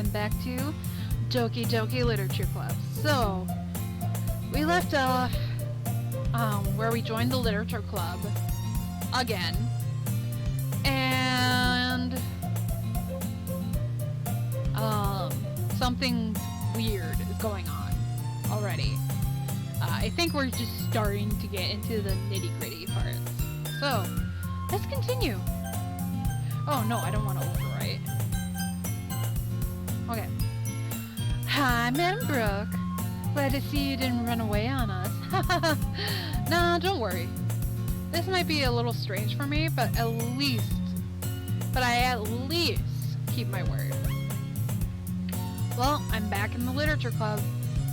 welcome back to Doki Literature Club. So, we left off where we joined the literature club again, and something weird is going on already. I think we're just starting to get into the nitty-gritty parts. So, let's continue. Oh no, I don't want to overwrite. Okay. Hi, Madam Brooke. Glad to see you didn't run away on us. Nah, don't worry. This might be a little strange for me, but I at least keep my word. Well, I'm back in the literature club.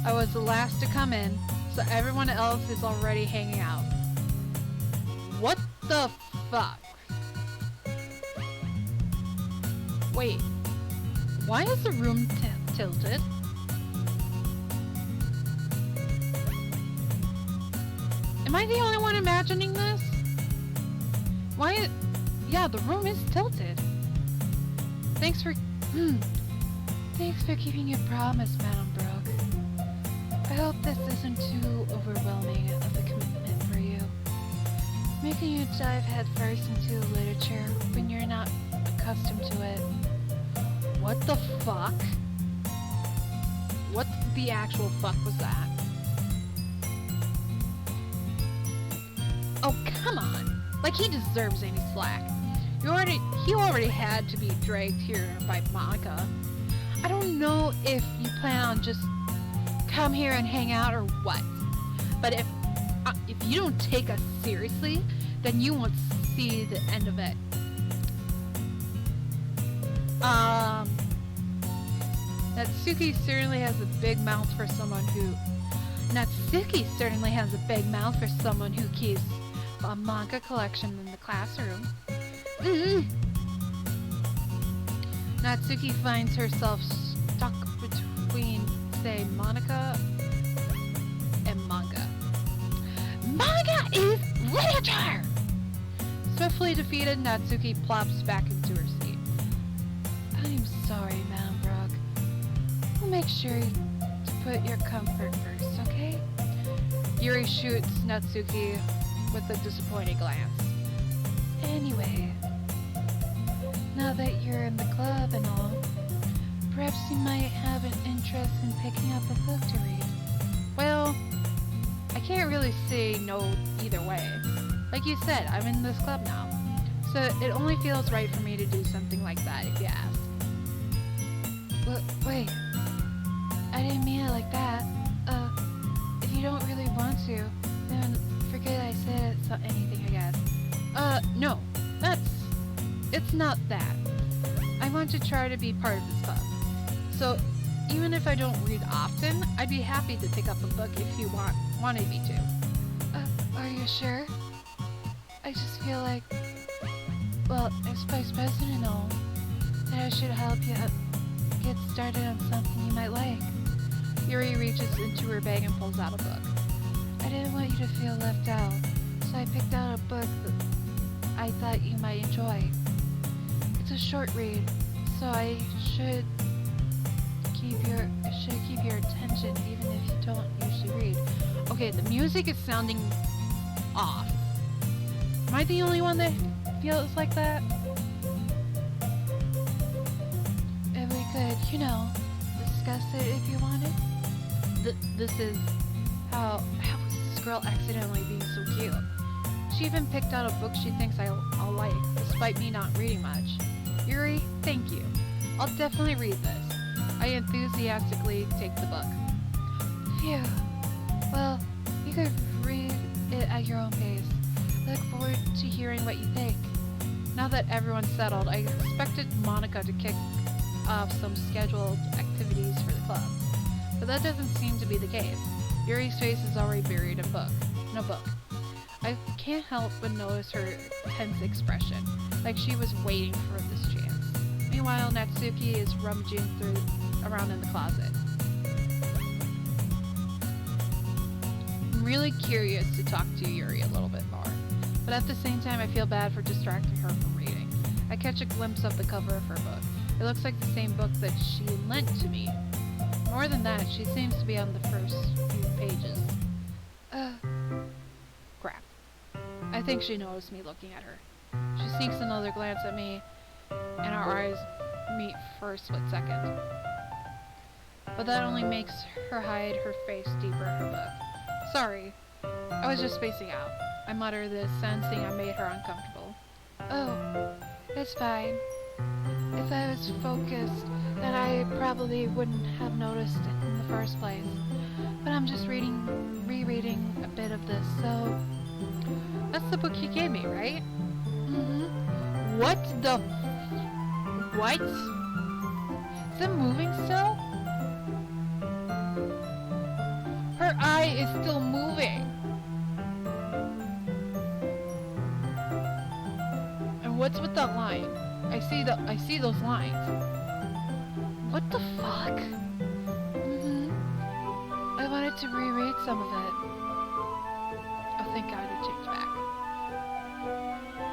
I was the last to come in, so everyone else is already hanging out. What the fuck? Wait, why is the room tilted? Am I the only one imagining this? Yeah, the room is tilted. Thanks for keeping your promise, Madam Brooke. I hope this isn't too overwhelming of a commitment for you. Making you dive headfirst into literature when you're not accustomed to it. What the fuck? What the actual fuck was that? Oh, come on. Like, he deserves any slack. He already had to be dragged here by Monica. I don't know if you plan on just come here and hang out or what. But if you don't take us seriously, then you won't see the end of it. Natsuki certainly has a big mouth for someone who keeps a manga collection in the classroom. Natsuki finds herself stuck between, say, Monica and manga. Manga is literature! Swiftly defeated, Natsuki plops back into her seat. I'm sorry, Madam Brooke. We'll make sure to put your comfort first, okay? Yuri shoots Natsuki with a disappointed glance. Anyway, now that you're in the club and all, perhaps you might have an interest in picking up a book to read. Well, I can't really say no either way. Like you said, I'm in this club now, so it only feels right for me to do something like that if you ask. Wait, I didn't mean it like that. If you don't really want to, then forget I said anything, I guess. No, it's not that. I want to try to be part of this club. So, even if I don't read often, I'd be happy to pick up a book if you wanted me to. Are you sure? I just feel like, well, as vice president and all, that I should help you get started on something you might like. Yuri reaches into her bag and pulls out a book. I didn't want you to feel left out, so I picked out a book that I thought you might enjoy. It's a short read, so I should keep your attention even if you don't usually read. Okay, the music is sounding off. Am I the only one that feels like that? If we could, discuss it if you wanted. This is how is this girl accidentally being so cute? She even picked out a book she thinks I'll like, despite me not reading much. Yuri, thank you. I'll definitely read this. I enthusiastically take the book. Phew. Well, you could read it at your own pace. I look forward to hearing what you think. Now that everyone's settled, I expected Monica to kick off some scheduled activities for the club. But that doesn't seem to be the case. Yuri's face is already buried in a book. I can't help but notice her tense expression, like she was waiting for this chance. Meanwhile, Natsuki is rummaging around in the closet. I'm really curious to talk to Yuri a little bit more, but at the same time I feel bad for distracting her from reading. I catch a glimpse of the cover of her book. It looks like the same book that she lent to me. More than that, she seems to be on the first few pages. Crap. I think she noticed me looking at her. She sneaks another glance at me, and our eyes meet for a split second. But that only makes her hide her face deeper in her book. Sorry, I was just spacing out. I mutter this, sensing I made her uncomfortable. Oh, it's fine. If I was focused, then I probably wouldn't have noticed it in the first place. But I'm just rereading a bit of this, so... That's the book you gave me, right? Mm-hmm. What the... What? Is it moving still? Her eye is still moving. And what's with that line? I see those lines. What the fuck? I wanted to reread some of it. Oh, thank God it changed back.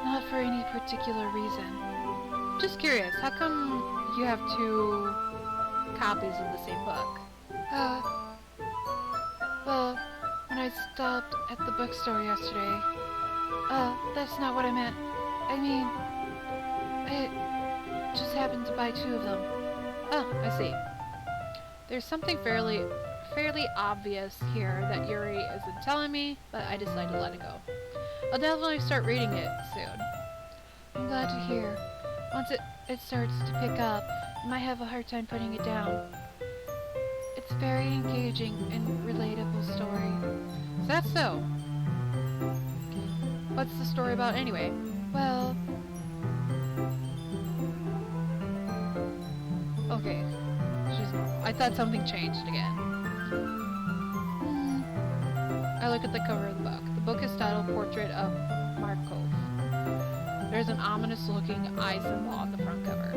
Not for any particular reason. Just curious, how come you have 2 copies of the same book? Well, when I stopped at the bookstore yesterday... that's not what I meant. I mean... I just happened to buy 2 of them. Oh, I see. There's something fairly obvious here that Yuri isn't telling me, but I decided to let it go. I'll definitely start reading it soon. I'm glad to hear. Once it starts to pick up, I might have a hard time putting it down. It's a very engaging and relatable story. Is that so? What's the story about anyway? Well... Okay. She's normal. I thought something changed again. I look at the cover of the book. The book is titled Portrait of Markov. There's an ominous-looking eye symbol on the front cover.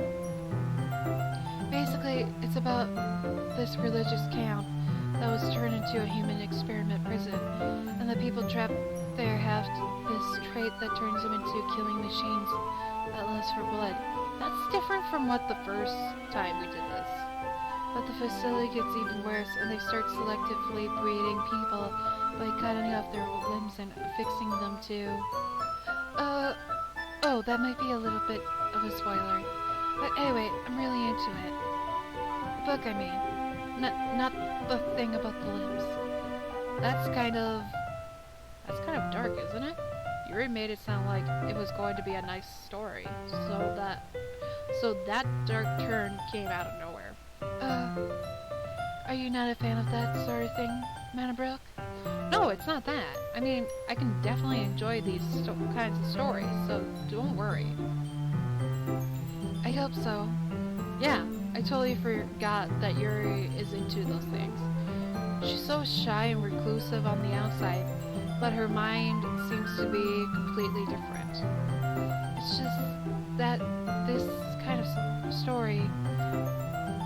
Basically, it's about this religious camp that was turned into a human experiment prison, and the people trapped there have this trait that turns them into killing machines that lust for blood. That's different from what the first time we did this. But the facility gets even worse, and they start selectively breeding people by cutting off their limbs and fixing them to... Oh, that might be a little bit of a spoiler. But anyway, I'm really into it. The book, I mean. Not the thing about the limbs. That's kind of dark, isn't it? Yuri made it sound like it was going to be a nice story. So that dark turn came out of nowhere. Are you not a fan of that sort of thing, Manabrook? No, it's not that. I mean, I can definitely enjoy these kinds of stories, so don't worry. I hope so. Yeah, I totally forgot that Yuri is into those things. She's so shy and reclusive on the outside, but her mind seems to be completely different. It's just that this kind of story,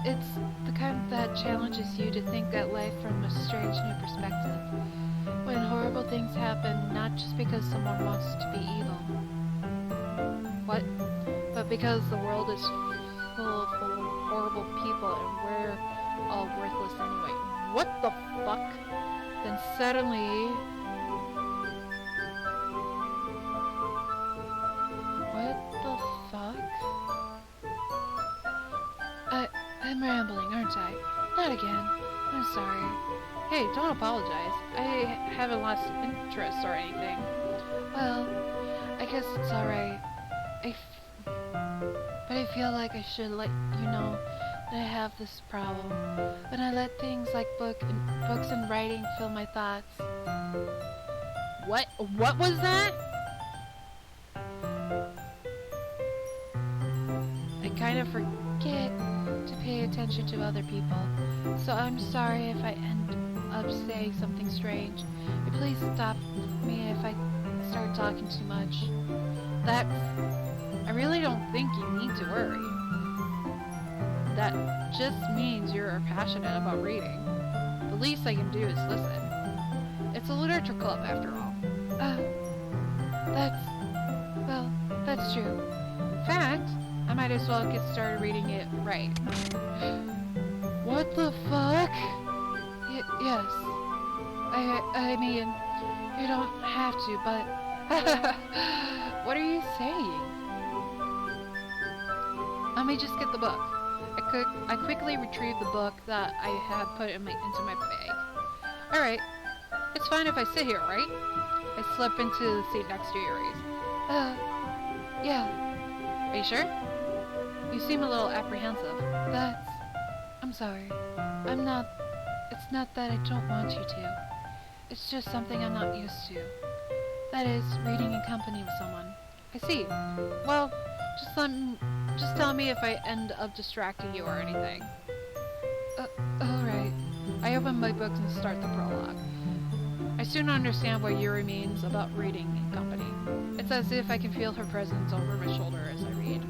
it's the kind that challenges you to think at life from a strange new perspective. When horrible things happen, not just because someone wants to be evil. What? But because the world is full of horrible people and we're all worthless anyway. What the fuck? Then suddenly... What the fuck? I'm rambling, aren't I? Not again. I'm sorry. Hey, don't apologize. I haven't lost interest or anything. Well, I guess it's alright. But I feel like I should let you know that I have this problem. When I let things like books and writing fill my thoughts. What was that? I kind of forget to pay attention to other people. So I'm sorry if I end up saying something strange. But please stop me if I start talking too much. I really don't think you need to worry. That just means you're passionate about reading. The least I can do is listen. It's a literature club after all. That's true. In fact, I might as well get started reading it right. What the fuck? Yes. I mean, you don't have to, but... What are you saying? Let me just get the book. I quickly retrieved the book that I had put into my bag. Alright. It's fine if I sit here, right? I slip into the seat next to Yuri's. Yeah. Are you sure? You seem a little apprehensive. I'm sorry. It's not that I don't want you to. It's just something I'm not used to. That is, reading in company with someone. I see. Well, just tell me if I end up distracting you or anything. Alright. I open my books and start the prologue. I soon understand what Yuri means about reading in company. It's as if I can feel her presence over my shoulder as I read.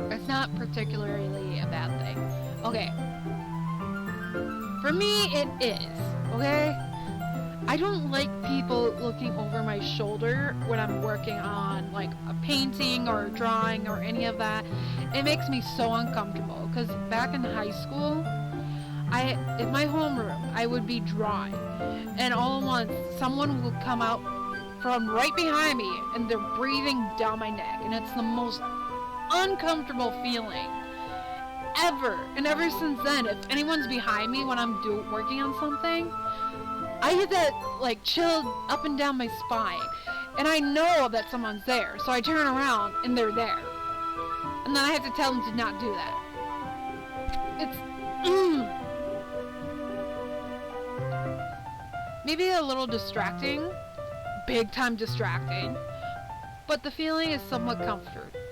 It's not particularly a bad thing. Okay. For me, it is. Okay? I don't like people looking over my shoulder when I'm working on like a painting or a drawing or any of that. It makes me so uncomfortable because back in high school, in my homeroom, I would be drawing and all at once someone would come out from right behind me and they're breathing down my neck, and it's the most uncomfortable feeling ever. And ever since then, if anyone's behind me when I'm working on something, I get that like chill up and down my spine, and I know that someone's there, so I turn around and they're there, and then I have to tell them to not do that. It's maybe a little distracting, big time distracting, but the feeling is somewhat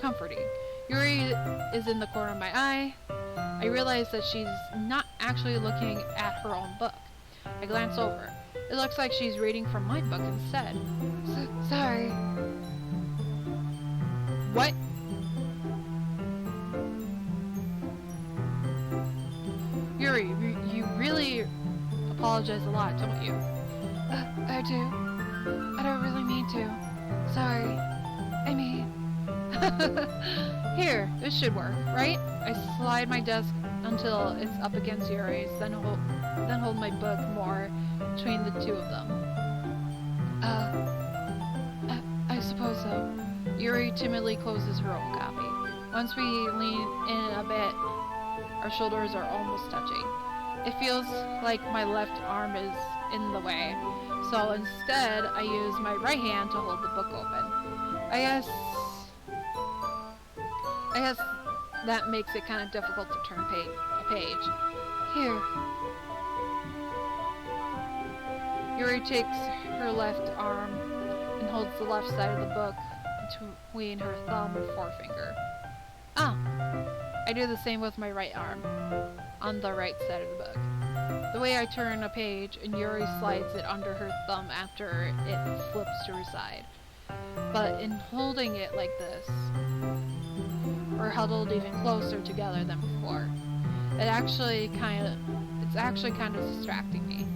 comforting. Yuri is in the corner of my eye. I realize that she's not actually looking at her own book. I glance over. It looks like she's reading from my book instead. Sorry. What? Yuri, you really apologize a lot, don't you? I do. I don't really mean to. Sorry. I mean... Here, this should work, right? I slide my desk until it's up against Yuri's, then hold my book more between the two of them. I suppose so. Yuri timidly closes her own copy. Once we lean in a bit, our shoulders are almost touching. It feels like my left arm is in the way, so instead I use my right hand to hold the book open. I guess that makes it kind of difficult to turn a page. Here. Yuri takes her left arm and holds the left side of the book between her thumb and forefinger. Ah! I do the same with my right arm, on the right side of the book. The way I turn a page, and Yuri slides it under her thumb after it flips to her side. But in holding it like this, we're huddled even closer together than before. It's actually kind of distracting me.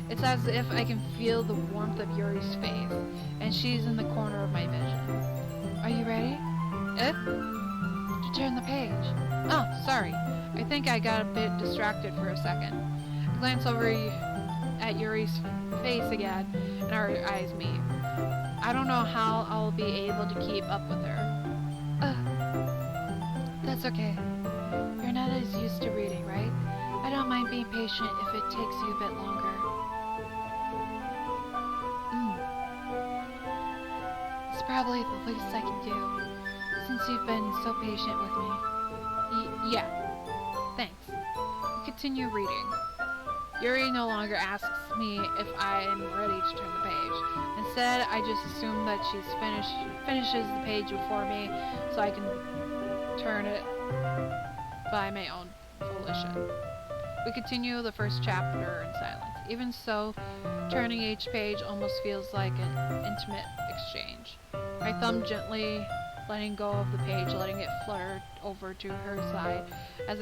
It's as if I can feel the warmth of Yuri's face, and she's in the corner of my vision. Are you ready? To turn the page. Oh, sorry. I think I got a bit distracted for a second. I glance over at Yuri's face again, and our eyes meet. I don't know how I'll be able to keep up with her. That's okay. You're not as used to reading, right? I don't mind being patient if it takes you a bit longer. It's probably the least I can do, since you've been so patient with me. Yeah. Thanks. We continue reading. Yuri no longer asks me if I am ready to turn the page. Instead, I just assume that she's finishes the page before me, so I can turn it by my own volition. We continue the first chapter in silence. Even so, turning each page almost feels like an intimate exchange. My thumb gently letting go of the page, letting it flutter over to her side as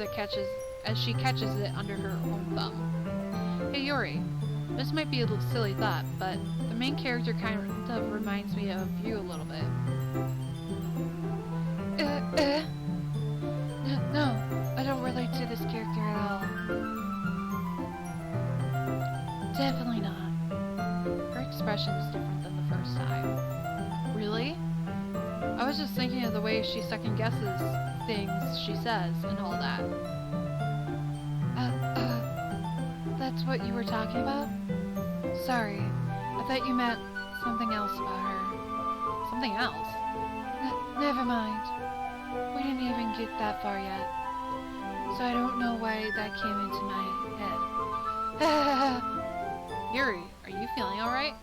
she catches it under her own thumb. Hey Yuri, this might be a little silly thought, but the main character kind of reminds me of you a little bit. the way she second guesses things she says and all that. That's what you were talking about? Sorry, I thought you meant something else about her. Something else? Never mind. We didn't even get that far yet. So I don't know why that came into my head. Yuri, are you feeling alright?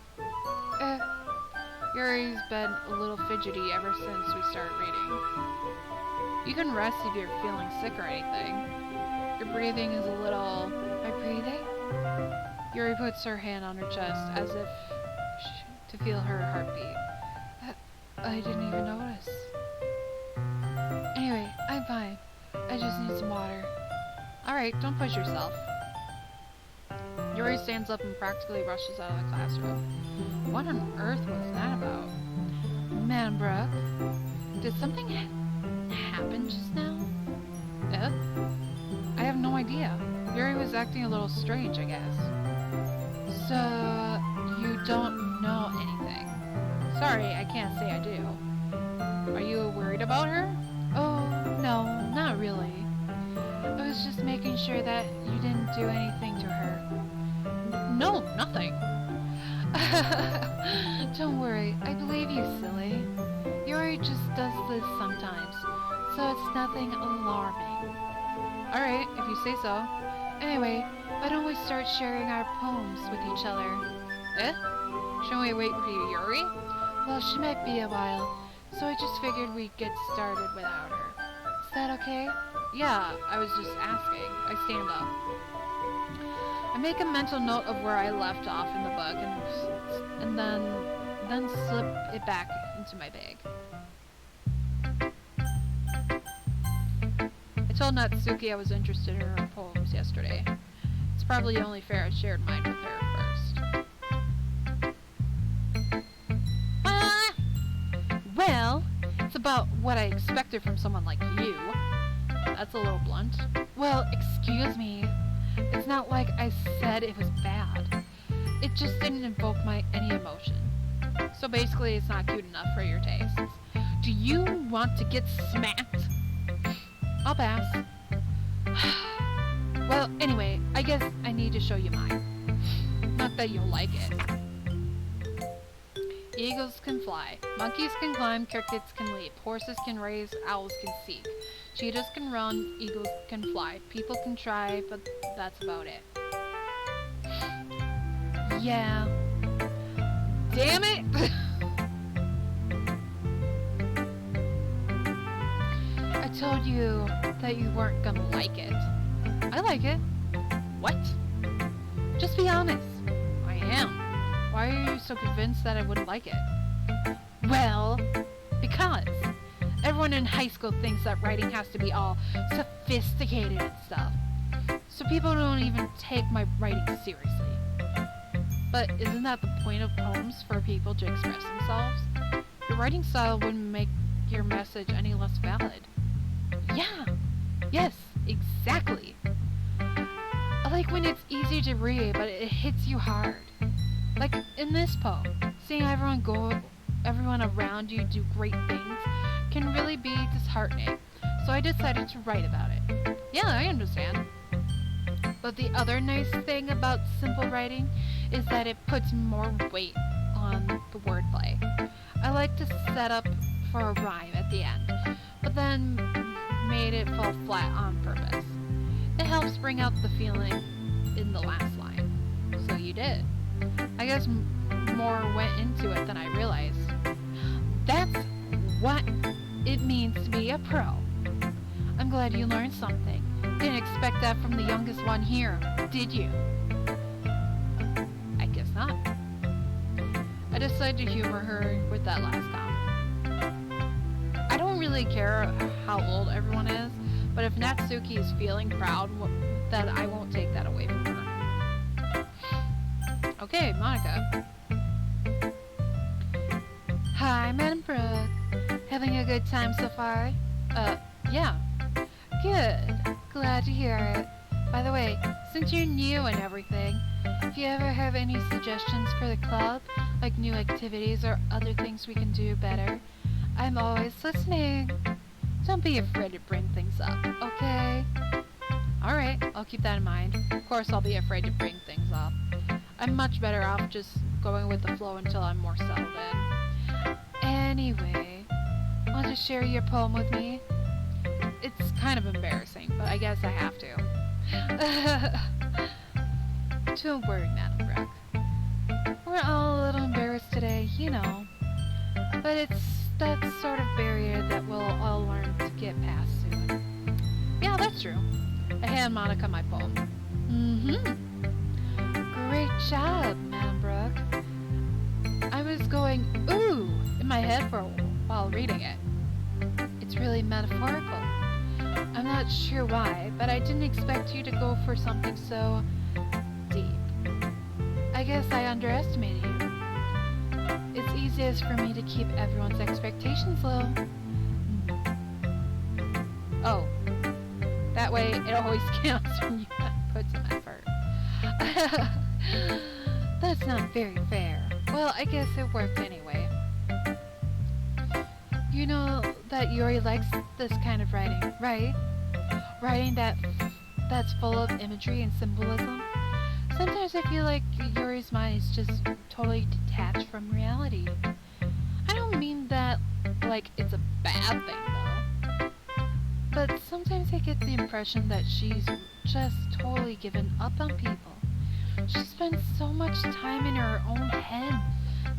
Yuri's been a little fidgety ever since we started reading. You can rest if you're feeling sick or anything. Your breathing is a little... My breathing? Yuri puts her hand on her chest as if to feel her heartbeat. I didn't even notice. Anyway, I'm fine. I just need some water. Alright, don't push yourself. Yuri stands up and practically rushes out of the classroom. What on earth was that about? Madam Brooke, did something happen just now? I have no idea. Yuri was acting a little strange, I guess. So, you don't know anything? Sorry, I can't say I do. Are you worried about her? Oh, no, not really. I was just making sure that you didn't do anything to her. No, nothing. Don't worry, I believe you, silly. Yuri just does this sometimes, so it's nothing alarming. Alright, if you say so. Anyway, why don't we start sharing our poems with each other? Shouldn't we wait for you, Yuri? Well, she might be a while, so I just figured we'd get started without her. Is that okay? Yeah, I was just asking. I stand up. I make a mental note of where I left off in the book and then slip it back into my bag. I told Natsuki I was interested in her poems yesterday. It's probably only fair I shared mine with her first. Well, it's about what I expected from someone like you. That's a little blunt. Well, excuse me. It's not like I said it was bad. It just didn't invoke any emotion. So basically, it's not cute enough for your tastes. Do you want to get smacked? I'll pass. Well, anyway, I guess I need to show you mine. Not that you'll like it. Eagles can fly. Monkeys can climb. Crickets can leap. Horses can race. Owls can seek. Cheetahs can run. Eagles can fly. People can try, but that's about it. Yeah. Damn it! I told you that you weren't gonna like it. I like it. What? Just be honest. I am. Why are you so convinced that I wouldn't like it? Well, because everyone in high school thinks that writing has to be all sophisticated and stuff. So people don't even take my writing seriously. But isn't that the point of poems, for people to express themselves? Your writing style wouldn't make your message any less valid. Yeah. Yes, exactly. I like when it's easy to read, but it hits you hard. Like in this poem, seeing everyone around you do great things can really be disheartening. So I decided to write about it. Yeah, I understand. But the other nice thing about simple writing is that it puts more weight on the wordplay. I like to set up for a rhyme at the end, but then made it fall flat on purpose. It helps bring out the feeling in the last line. So you did. I guess more went into it than I realized. That's what it means to be a pro. I'm glad you learned something. Didn't expect that from the youngest one here, did you? I guess not. I decided to humor her with that last comment. I don't really care how old everyone is, but if Natsuki is feeling proud, then I won't take that away from her. Okay, Monica. Hi, Madam Brooke. Having a good time so far? Yeah. Good. Glad to hear it. By the way, since you're new and everything, if you ever have any suggestions for the club, like new activities or other things we can do better, I'm always listening. Don't be afraid to bring things up, okay? Alright, I'll keep that in mind. Of course I'll be afraid to bring things up. I'm much better off just going with the flow until I'm more settled in. Anyway, want to share your poem with me? It's kind of embarrassing, but I guess I have to. Don't worry, Madam Brooke. We're all a little embarrassed today, you know. But it's that sort of barrier that we'll all learn to get past soon. Yeah, that's true. I hand Monica my poem. Great job, Madam Brooke. I was going, ooh, in my head for a while reading it. It's really metaphorical. I'm not sure why, but I didn't expect you to go for something so deep. I guess I underestimated you. It's easiest for me to keep everyone's expectations low. Oh, that way it always counts when you put some effort. That's not very fair. Well, I guess it worked anyway. You know that Yuri likes this kind of writing, right? Writing that's full of imagery and symbolism. Sometimes I feel like Yuri's mind is just totally detached from reality. I don't mean that like it's a bad thing though. But sometimes I get the impression that she's just totally given up on people. She spends so much time in her own head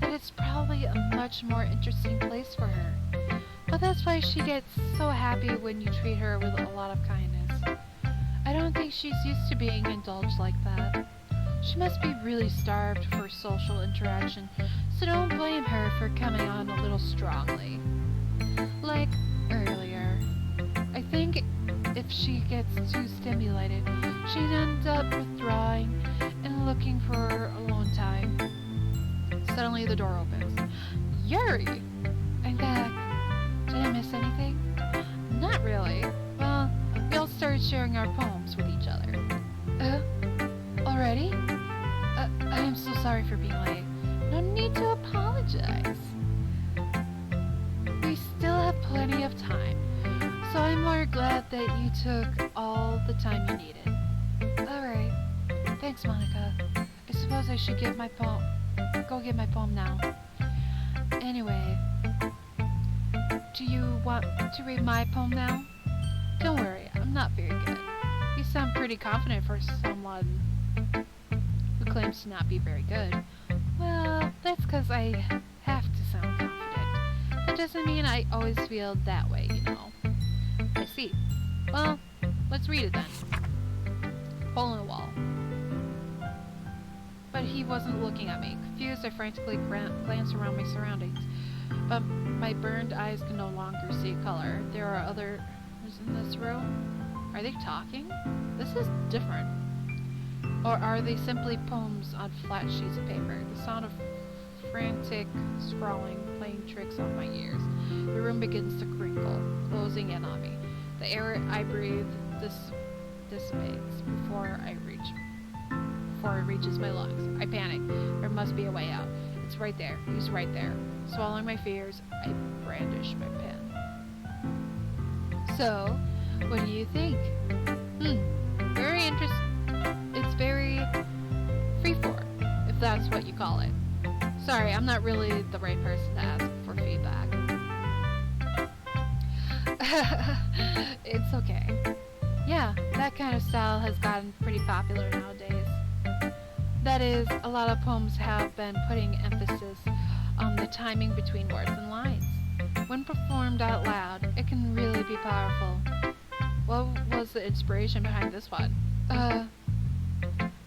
that it's probably a much more interesting place for her. But that's why she gets so happy when you treat her with a lot of kindness. I don't think she's used to being indulged like that. She must be really starved for social interaction, so don't blame her for coming on a little strongly. Like earlier, I think if she gets too stimulated, she'd end up withdrawing and looking for alone time. Suddenly the door opens. Yuri! I'm back. Did I miss anything? Not really. Well, we all started sharing our poems with each other. Already? I am so sorry for being late. No need to apologize. We still have plenty of time, so I'm more glad that you took all the time you needed. Alright. Thanks, Monica. I suppose I should get my poem. Go get my poem now. Anyway, do you want to read my poem now? Don't worry, I'm not very good. You sound pretty confident for someone who claims to not be very good. Well, that's because I have to sound confident. That doesn't mean I always feel that way, you know. I see. Well, let's read it then. Hole in the wall. But he wasn't looking at me. Confused, I frantically glanced around my surroundings. But my burned eyes could no longer see color. There are others in this room. Are they talking? This is different. Or are they simply poems on flat sheets of paper? The sound of frantic scrawling playing tricks on my ears. The room begins to crinkle, closing in on me. The air I breathe dissipates before it reaches my lungs. I panic. There must be a way out. It's right there. He's right there. Swallowing my fears, I brandish my pen. So, what do you think? Very interesting. It's very freeform, if that's what you call it. Sorry, I'm not really the right person to ask for feedback. It's okay. Yeah, that kind of style has gotten pretty popular nowadays. That is, a lot of poems have been putting emphasis on the timing between words and lines. When performed out loud, it can really be powerful. What was the inspiration behind this one? Well,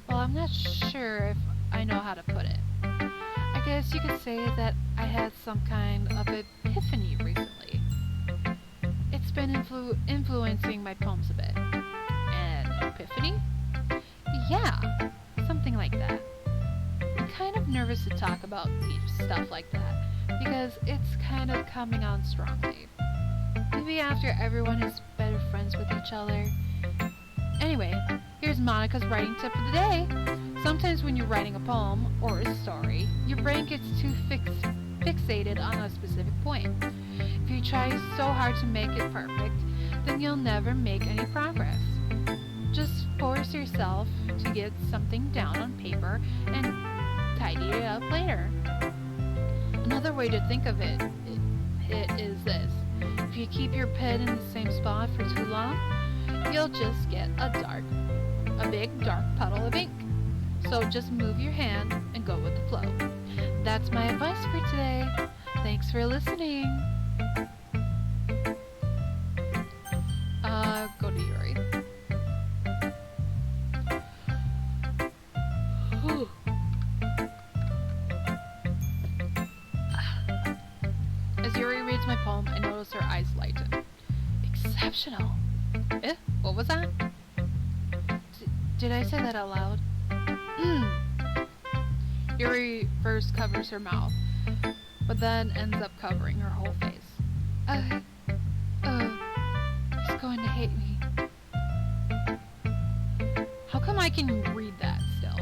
I'm not sure if I know how to put it. I guess you could say that I had some kind of epiphany recently. It's been influencing my poems a bit. An epiphany? Yeah, something like that. I'm kind of nervous to talk about deep stuff like that, because it's kind of coming on strongly. Maybe after everyone is better friends with each other. Anyway, here's Monica's writing tip of the day. Sometimes when you're writing a poem or a story, your brain gets too fixated on a specific point. If you try so hard to make it perfect, then you'll never make any progress. Just force yourself to get something down on paper and tidy it up later. Another way to think of it is this. If you keep your pen in the same spot for too long, you'll just get a big dark puddle of ink. So just move your hand and go with the flow. That's my advice for today. Thanks for listening. Go to Yuri. Whew. As Yuri reads my poem, I notice her eyes lighten. Exceptional. What was that? Did I say that out loud? Yuri first covers her mouth, but then ends up covering her whole face. He's going to hate me. How come I can read that still?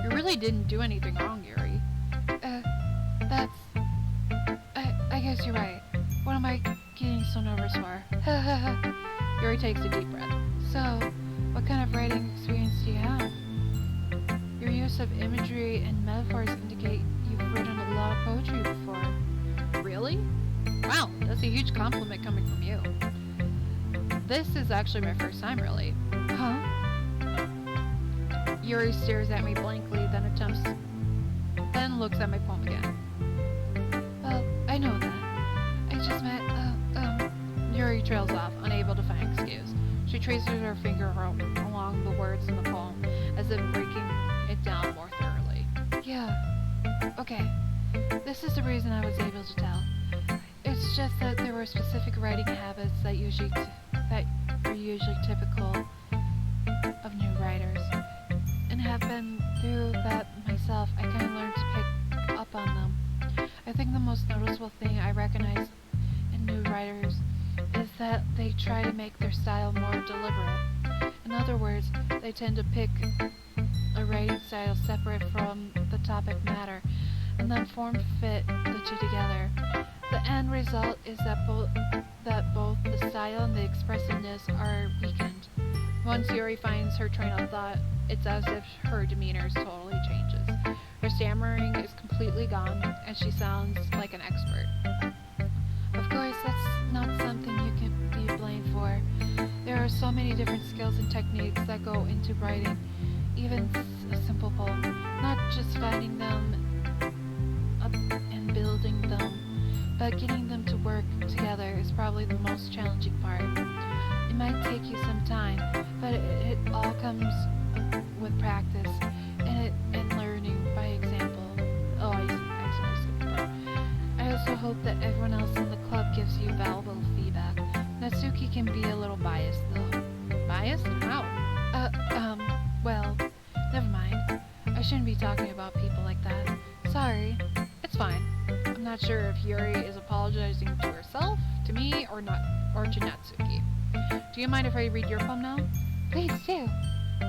You really didn't do anything wrong, Yuri. I guess you're right. What am I getting so nervous for? Yuri takes a deep breath. So, what kind of writing experience do you have? Your use of imagery and metaphors indicate you've written a lot of poetry before. Really? Wow, that's a huge compliment coming from you. This is actually my first time, really. Huh? Yuri stares at me blankly, then looks at my poem again. Well, I know that. I just meant, Yuri trails off, unable to find an excuse. She traces her finger along the words in the poem, as if breaking it down more thoroughly. Yeah, okay. This is the reason I was able to tell. It's just that there were specific writing habits that are usually typical of new writers. And have been through that myself, I kind of learned to pick up on them. I think the most noticeable thing I recognize in new writers is that they try to make their style more deliberate. In other words, they tend to pick a writing style separate from the topic matter and then fit the two together. The end result is that both the style and the expressiveness are weakened. Once Yuri finds her train of thought, it's as if her demeanor totally changes. Her stammering is completely gone, and she sounds like an expert. Of course, that's not something you can be blamed for. There are so many different skills and techniques that go into writing, even a simple poem. Not just finding them and building them, but getting them to work together is probably the most challenging part. It might take you some time, but it all comes with practice and learning by example. Oh, I accidentally skipped the part. I also hope that everyone else in the club gives you valuable feedback. Natsuki can be a little biased, though. Biased? How? Well, never mind. I shouldn't be talking about people like that. Sorry. It's fine. I'm not sure if Yuri is apologizing to herself, to me, or to Natsuki. Do you mind if I read your poem now? Please do.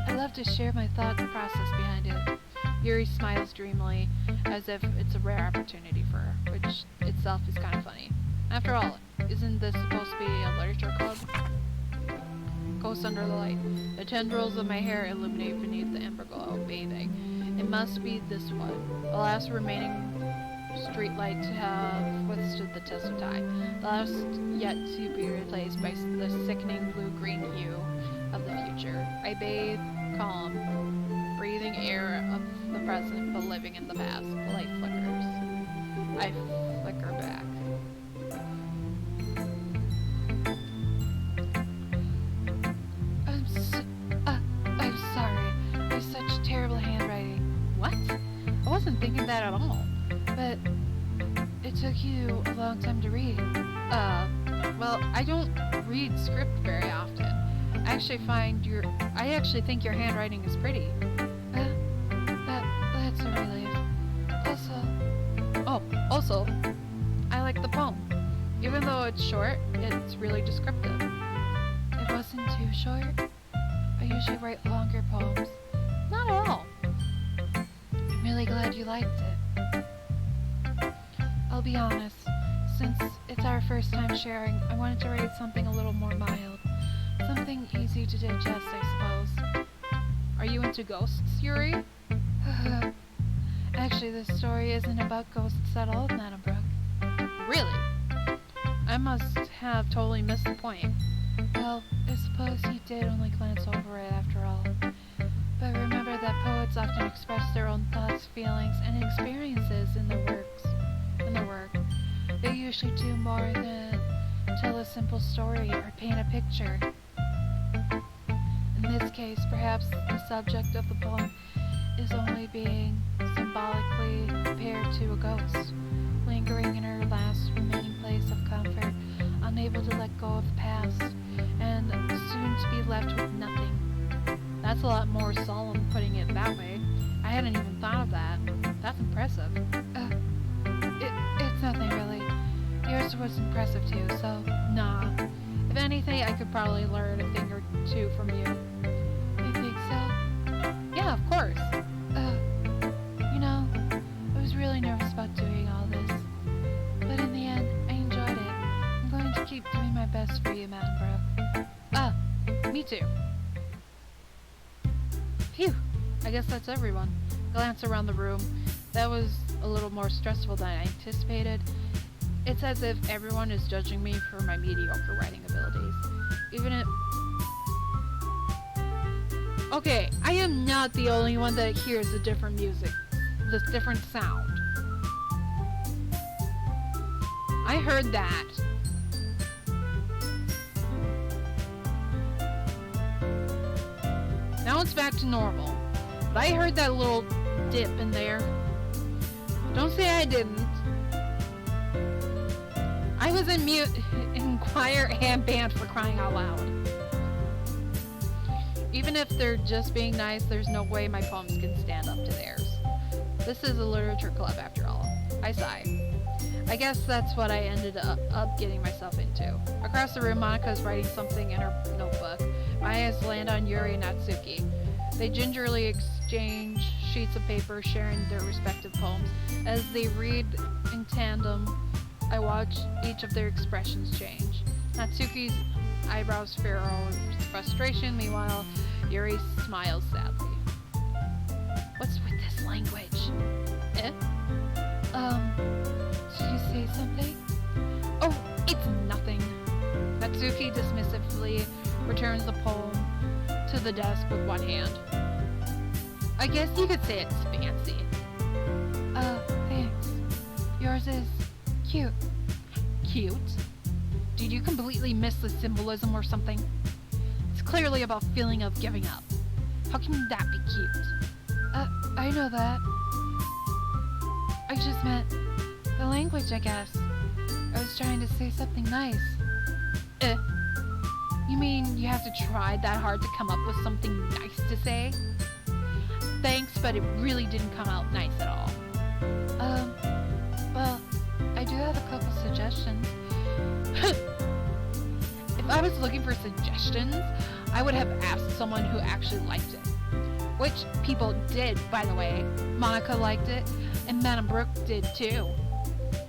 I love to share my thought process behind it. Yuri smiles dreamily, as if it's a rare opportunity for her, which itself is kind of funny. After all, isn't this supposed to be a literature club? Ghost under the light. The tendrils of my hair illuminate beneath the amber glow of bathing. It must be this one, the last remaining streetlight to have withstood the test of time, the last yet to be replaced by the sickening blue-green hue of the future. I bathe, calm, breathing air of the present, but living in the past. The light flickers. I flicker back. I'm sorry. I have such terrible handwriting. What? I wasn't thinking that at all. But it took you a long time to read. Well, I don't read script very often. I actually think your handwriting is pretty. That's a relief. Also, I like the poem. Even though it's short, it's really descriptive. It wasn't too short. I usually write longer poems. Not at all. I'm really glad you liked it. I'll be honest. Since it's our first time sharing, I wanted to write something a little more mild. Something easy to digest, I suppose. Are you into ghosts, Yuri? Actually, this story isn't about ghosts at all, Madam Brooke. Really? I must have totally missed the point. Well, I suppose he did only glance over it after all. But remember that poets often express their own thoughts, feelings, and experiences in their work. They usually do more than tell a simple story or paint a picture. In this case, perhaps the subject of the poem is only being symbolically compared to a ghost, lingering in her last remaining place of comfort, unable to let go of the past, and soon to be left with nothing. That's a lot more solemn putting it that way. I hadn't even thought of that. That's impressive. It's nothing really. Yours was impressive too, so nah. If anything, I could probably learn a thing or two from you. You think so? Yeah, of course. I was really nervous about doing all this. But in the end, I enjoyed it. I'm going to keep doing my best for you, Madam Brooke. Me too. Phew. I guess that's everyone. Glance around the room. That was a little more stressful than I anticipated. It's as if everyone is judging me for my mediocre writing abilities. Even if... Okay, I am not the only one that hears the different music. This different sound. I heard that. Now it's back to normal. But I heard that little dip in there. Don't say I didn't. I was in choir and band, for crying out loud. Even if they're just being nice, there's no way my poems can stand up to theirs. This is a literature club after all. I sigh. I guess that's what I ended up getting myself into. Across the room, Monika's writing something in her notebook. My eyes land on Yuri and Natsuki. They gingerly exchange sheets of paper, sharing their respective poems. As they read in tandem, I watch each of their expressions change. Natsuki's eyebrows furrow with frustration, meanwhile, Yuri smiles sadly. What's with this language? Did you say something? Oh, it's nothing. Natsuki dismissively returns the poem to the desk with one hand. I guess you could say it's fancy. Thanks. Yours is cute. Cute? Did you completely miss the symbolism or something? It's clearly about feeling of giving up. How can that be cute? I know that. I just meant the language, I guess. I was trying to say something nice. You mean you have to try that hard to come up with something nice to say? Thanks, but it really didn't come out nice at all. Well, I do have a couple suggestions. If I was looking for suggestions, I would have asked someone who actually liked it. Which people did, by the way. Monika liked it, and Madam Brooke did too.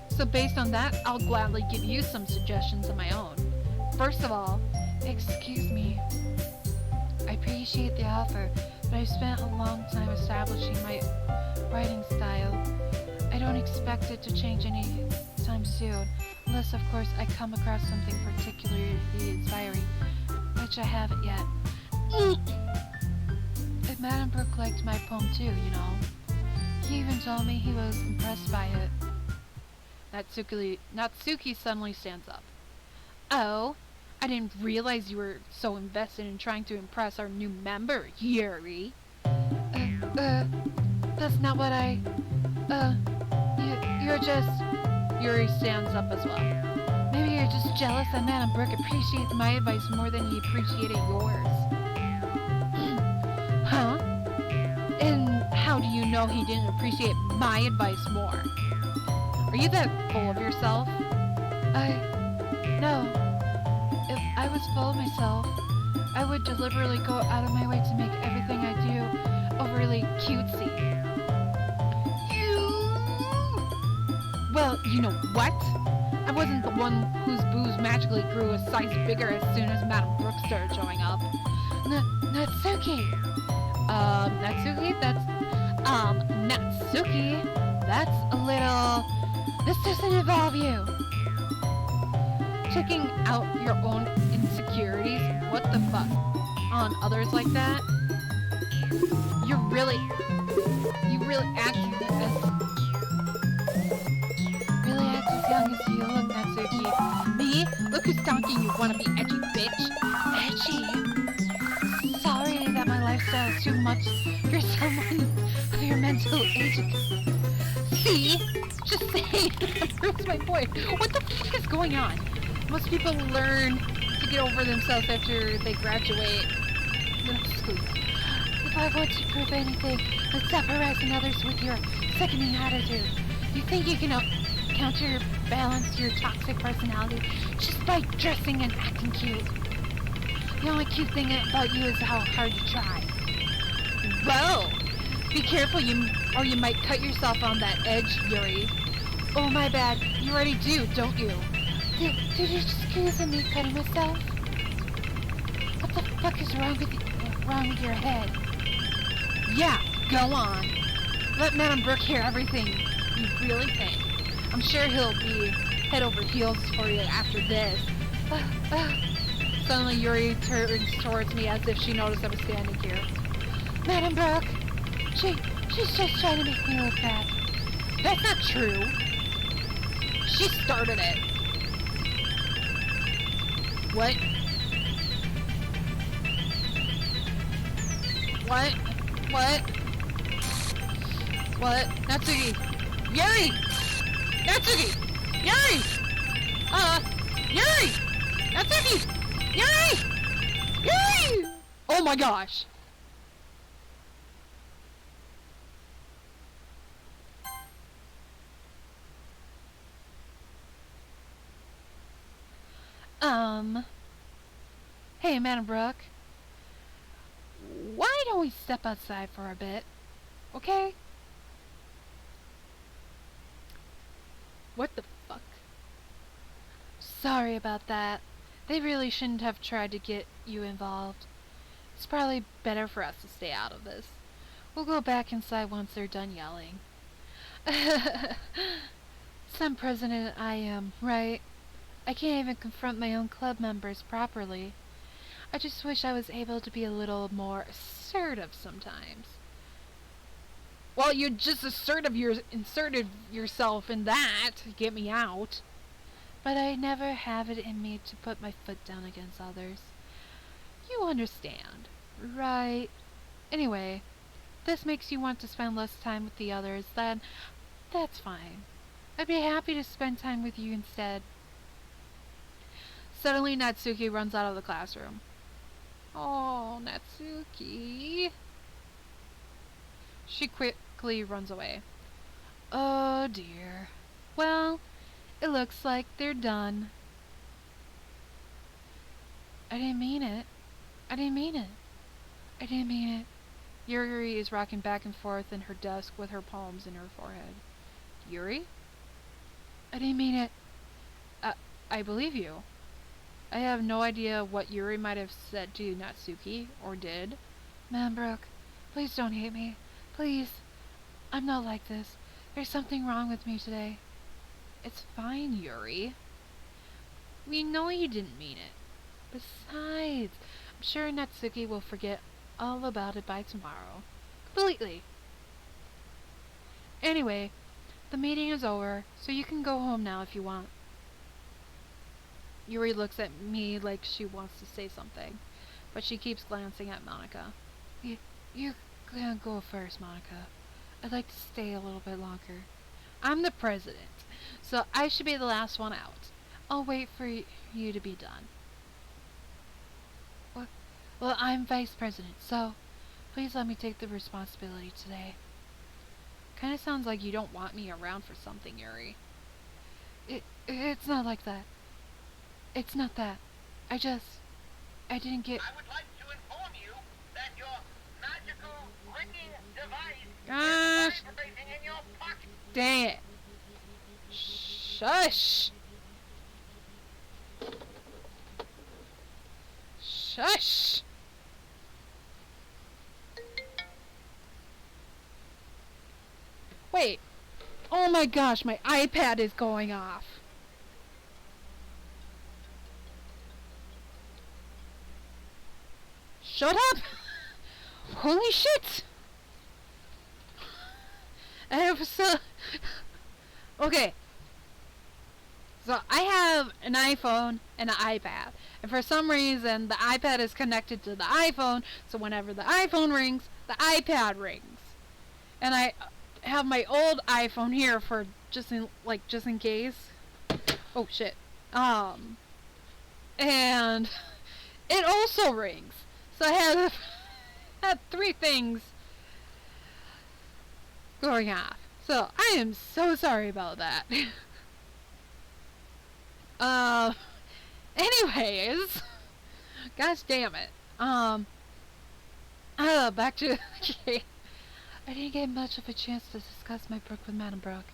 So based on that, I'll gladly give you some suggestions of my own. First of all, excuse me. I appreciate the offer, but I've spent a long time establishing my writing style. I don't expect it to change anytime soon, unless of course I come across something particularly inspiring, which I haven't yet. If Madam Brooke liked my poem too, He even told me he was impressed by it. Natsuki suddenly stands up. Oh, I didn't realize you were so invested in trying to impress our new member, Yuri. That's not what you're just... Yuri stands up as well. Maybe you're just jealous that Madam Brooke appreciates my advice more than he appreciated yours. Huh? And how do you know he didn't appreciate my advice more? Are you that full of yourself? No. If I was full of myself, I would deliberately go out of my way to make everything I do overly cutesy. Well, you know what? I wasn't the one whose booze magically grew a size bigger as soon as Madame Brooks started showing up. Natsuki! Natsuki? Natsuki? That's a little... This doesn't involve you! Taking out your own insecurities? What the fuck? On others like that? You really act as young as you look, Natsuki. Me? Look who's talking, you wanna be edgy bitch. Edgy? Sorry that my lifestyle is too much for someone of your mental age. See? Just saying. That proves my point. What the fuck is going on? Most people learn to get over themselves after they graduate middle school. If I want to prove anything, then stop harassing others with your sickening attitude. You think you can counterbalance your toxic personality just by dressing and acting cute. The only cute thing about you is how hard you try. Well, be careful, or you might cut yourself on that edge, Yuri. Oh, my bad. You already do, don't you? Did you just accuse me cutting myself? What the fuck is wrong with your head? Yeah, go on. Let Madame Brooke hear everything you really think. I'm sure he'll be head over heels for you after this. Suddenly Yuri turns towards me as if she noticed I was standing here. Madame Brooke, she's just trying to make me look bad. That's not true. She started it. What? What? Natsuki! Yuri! Natsuki! Yuri! Yuri! Natsuki! Yuri! Yuri! Oh my gosh! Hey, Madame Brooke. Why don't we step outside for a bit? Okay? What the fuck? Sorry about that. They really shouldn't have tried to get you involved. It's probably better for us to stay out of this. We'll go back inside once they're done yelling. Some president I am, right? I can't even confront my own club members properly. I just wish I was able to be a little more assertive sometimes. Well, you just inserted yourself in that to get me out. But I never have it in me to put my foot down against others. You understand, right? Anyway, if this makes you want to spend less time with the others, then that's fine. I'd be happy to spend time with you instead. Suddenly, Natsuki runs out of the classroom. Oh, Natsuki. She quickly runs away. Oh dear. Well, it looks like they're done. I didn't mean it. I didn't mean it. I didn't mean it. Yuri is rocking back and forth in her desk with her palms in her forehead. Yuri? I didn't mean it. I believe you. I have no idea what Yuri might have said to Natsuki, or did. Madame Brooke, please don't hate me. Please. I'm not like this. There's something wrong with me today. It's fine, Yuri. We know you didn't mean it. Besides, I'm sure Natsuki will forget all about it by tomorrow. Completely. Anyway, the meeting is over, so you can go home now if you want. Yuri looks at me like she wants to say something, but she keeps glancing at Monica. You can go first, Monica. I'd like to stay a little bit longer. I'm the president, so I should be the last one out. I'll wait for you to be done. Well, I'm vice president, so please let me take the responsibility today. Kinda sounds like you don't want me around for something, Yuri. It's not like that. It's not that. I didn't get... I would like to inform you that your magical ringing device is vibrating in your pocket. Dang it. Shush! Shush! Wait. Oh my gosh, my iPad is going off. Shut up! Holy shit! I was so... Okay. So I have an iPhone and an iPad. And for some reason, the iPad is connected to the iPhone, so whenever the iPhone rings, the iPad rings. And I have my old iPhone here for just in case. Oh shit. And it also rings. So I had three things going off. So I am so sorry about that. Anyways, gosh damn it. Back to okay. I didn't get much of a chance to discuss my book with Madam Brooke.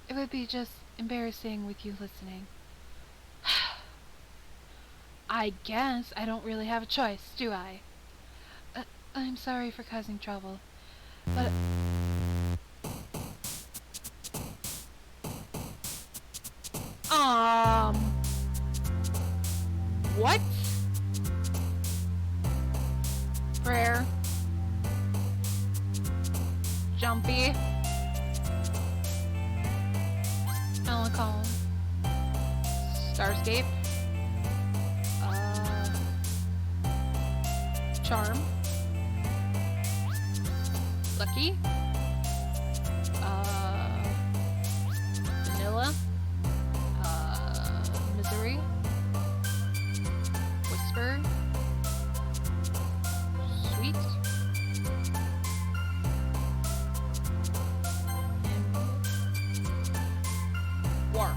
It would be just embarrassing with you listening. I guess I don't really have a choice, do I? I'm sorry for causing trouble, but... What? Prayer. Jumpy. Melancholy. Starscape. Charm. Lucky. Vanilla. Misery. Whisper. Sweet. And warm.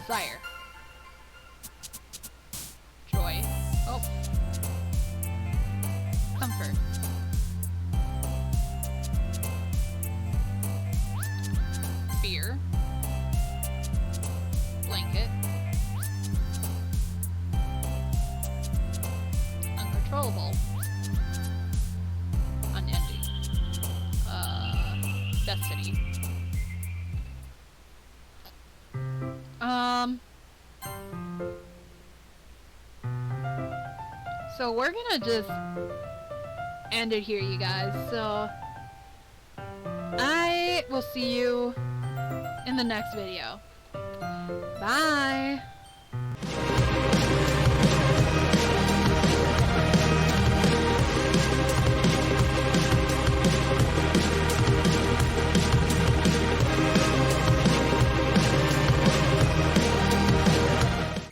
Desire. Joy. Oh. Comfort. Fear. Blanket. Uncontrollable. Unending. Destiny. So we're gonna just end it here, you guys. So I will see you in the next video. Bye!